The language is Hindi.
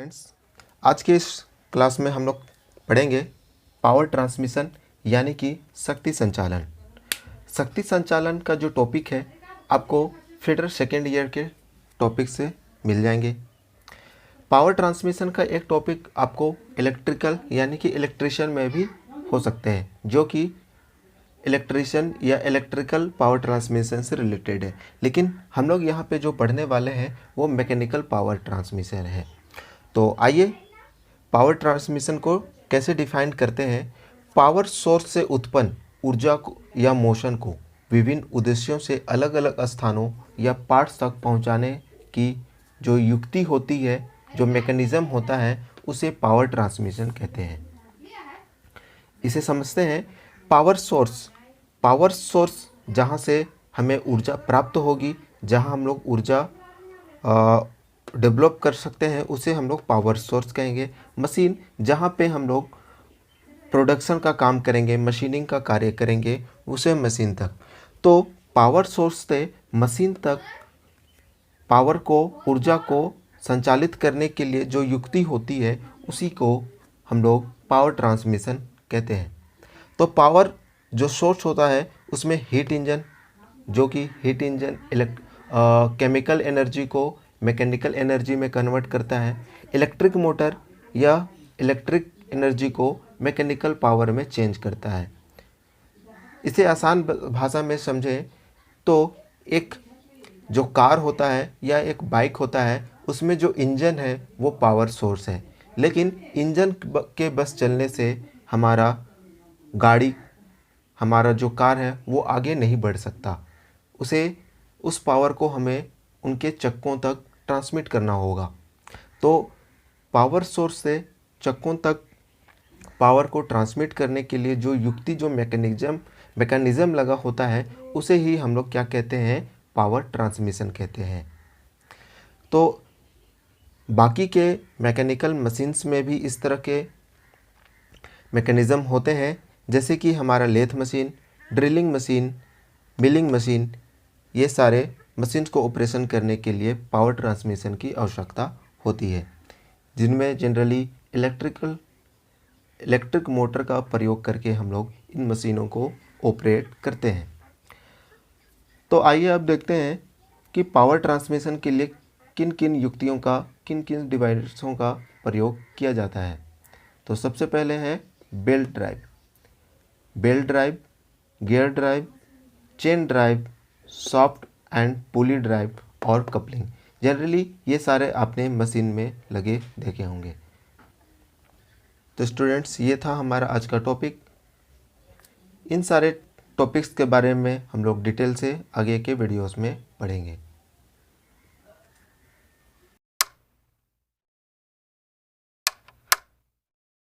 स्टूडेंट्स, आज के इस क्लास में हम लोग पढ़ेंगे पावर ट्रांसमिशन यानी कि शक्ति संचालन। शक्ति संचालन का जो टॉपिक है आपको फीडर सेकेंड ईयर के टॉपिक से मिल जाएंगे। पावर ट्रांसमिशन का एक टॉपिक आपको इलेक्ट्रिकल यानी कि इलेक्ट्रिशियन में भी हो सकते हैं, जो कि इलेक्ट्रिशियन या इलेक्ट्रिकल पावर ट्रांसमिशन से रिलेटेड है। लेकिन हम लोग यहाँ पे जो पढ़ने वाले हैं वो मैकेनिकल पावर ट्रांसमिशन है। तो आइए पावर ट्रांसमिशन को कैसे डिफाइन करते हैं। पावर सोर्स से उत्पन्न ऊर्जा को या मोशन को विभिन्न उद्देश्यों से अलग अलग स्थानों या पार्ट्स तक पहुंचाने की जो युक्ति होती है, जो मैकेनिज्म होता है, उसे पावर ट्रांसमिशन कहते हैं। इसे समझते हैं। पावर सोर्स जहाँ से हमें ऊर्जा प्राप्त होगी, जहाँ हम लोग ऊर्जा डेवलप कर सकते हैं, उसे हम लोग पावर सोर्स कहेंगे। मशीन जहाँ पे हम लोग प्रोडक्शन का काम करेंगे, मशीनिंग का कार्य करेंगे, उसे मशीन तक। तो पावर सोर्स से मशीन तक पावर को, ऊर्जा को संचालित करने के लिए जो युक्ति होती है, उसी को हम लोग पावर ट्रांसमिशन कहते हैं। तो पावर जो सोर्स होता है उसमें हीट इंजन, जो कि हीट इंजन केमिकल एनर्जी को मैकेनिकल एनर्जी में कन्वर्ट करता है। इलेक्ट्रिक मोटर या इलेक्ट्रिक एनर्जी को मैकेनिकल पावर में चेंज करता है। इसे आसान भाषा में समझें तो एक जो कार होता है या एक बाइक होता है, उसमें जो इंजन है वो पावर सोर्स है। लेकिन इंजन के बस चलने से हमारा जो कार है वो आगे नहीं बढ़ सकता। उस पावर को हमें उनके चक्कों तक ट्रांसमिट करना होगा। तो पावर सोर्स से चक्कों तक पावर को ट्रांसमिट करने के लिए जो युक्ति, जो मैकेनिज्म लगा होता है, उसे ही हम लोग क्या कहते हैं, पावर ट्रांसमिशन कहते हैं। तो बाकी के मैकेनिकल मशीन्स में भी इस तरह के मैकेनिज्म होते हैं, जैसे कि हमारा lathe machine, drilling machine, milling machine. ये सारे मशीन्स को ऑपरेशन करने के लिए पावर ट्रांसमिशन की आवश्यकता होती है, जिनमें जनरली इलेक्ट्रिक मोटर का प्रयोग करके हम लोग इन मशीनों को ऑपरेट करते हैं। तो आइए अब देखते हैं कि पावर ट्रांसमिशन के लिए किन किन युक्तियों का, किन किन डिवाइसों का प्रयोग किया जाता है। तो सबसे पहले है belt drive, gear drive, chain drive, soft and pulley drive और कपलिंग। जनरली ये सारे आपने मशीन में लगे देखे होंगे। तो स्टूडेंट्स, ये था हमारा आज का टॉपिक। इन सारे टॉपिक्स के बारे में हम लोग डिटेल से आगे के वीडियोस में पढ़ेंगे।